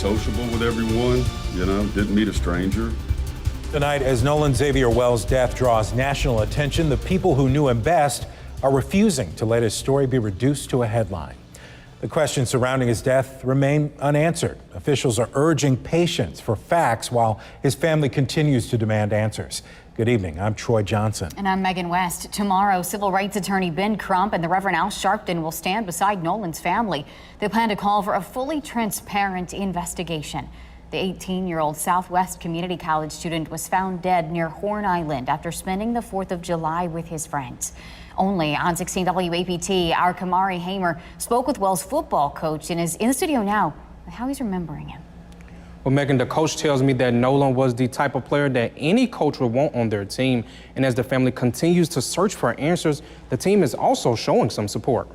sociable with everyone, didn't meet a stranger. Tonight, as Nolan Wells' death draws national attention, the people who knew him best are refusing to let his story be reduced to a headline. The questions surrounding his death remain unanswered. Officials are urging patience for facts while his family continues to demand answers. Good evening. I'm Troy Johnson. And I'm Megan West. Tomorrow, civil rights attorney Ben Crump and the Reverend Al Sharpton will stand beside Nolan's family. They plan to call for a fully transparent investigation. The 18-year-old Southwest Community College student was found dead near Horn Island after spending the 4th of July with his friends. Only on 16 WAPT, our Kamari Hamer spoke with Wells' football coach and is in the studio now with how he's remembering him. Well, Megan, the coach tells me that Nolan was the type of player that any coach would want on their team. And as the family continues to search for answers, the team is also showing some support.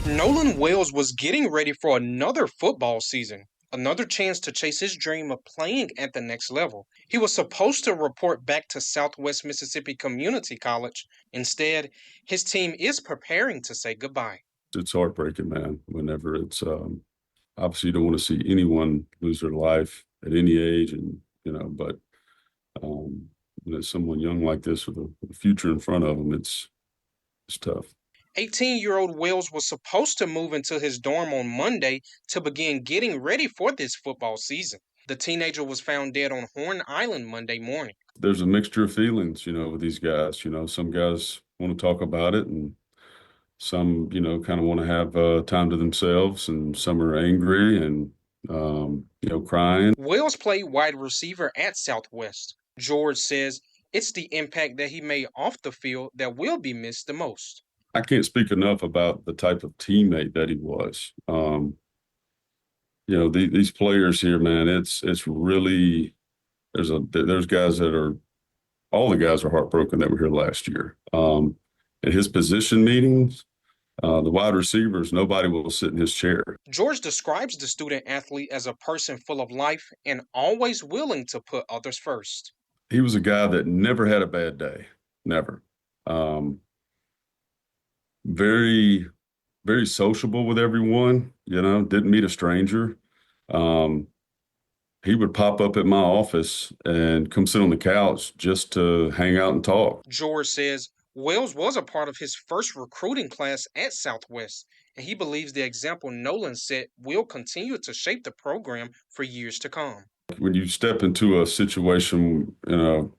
Nolan Wells was getting ready for another football season, another chance to chase his dream of playing at the next level. He was supposed to report back to Southwest Mississippi Community College. Instead, his team is preparing to say goodbye. It's heartbreaking, man, whenever it's obviously you don't want to see anyone lose their life at any age, and but someone young like this with a future in front of them, it's tough. 18-year-old Wells was supposed to move into his dorm on Monday to begin getting ready for this football season. The teenager was found dead on Horn Island Monday morning. There's a mixture of feelings, with these guys. Some guys want to talk about it, and some, kind of want to have time to themselves, and some are angry and, crying. Wells played wide receiver at Southwest. George says it's the impact that he made off the field that will be missed the most. I can't speak enough about the type of teammate that he was. These players here, man, it's really, there's guys that are, all the guys are heartbroken that were here last year. At his position meetings, the wide receivers, nobody will sit in his chair. George describes the student athlete as a person full of life and always willing to put others first. He was a guy that never had a bad day, never. Very, very sociable with everyone, didn't meet a stranger. He would pop up at my office and come sit on the couch just to hang out and talk. George says Wells was a part of his first recruiting class at Southwest, and he believes the example Nolan set will continue to shape the program for years to come. When you step into a situation in a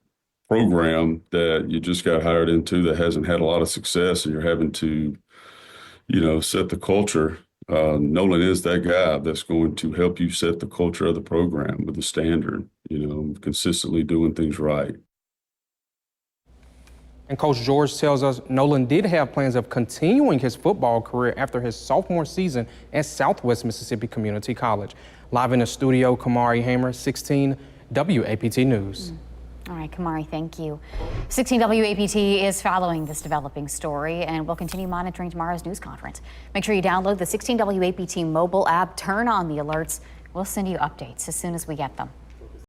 program that you just got hired into that hasn't had a lot of success, and you're having to, set the culture, Nolan is that guy that's going to help you set the culture of the program with the standard, consistently doing things right. And Coach George tells us Nolan did have plans of continuing his football career after his sophomore season at Southwest Mississippi Community College. Live in the studio, Kamari Hamer, 16 WAPT News. All right, Kamari, thank you. 16 WAPT is following this developing story, and we'll continue monitoring tomorrow's news conference. Make sure you download the 16 WAPT mobile app, turn on the alerts. We'll send you updates as soon as we get them.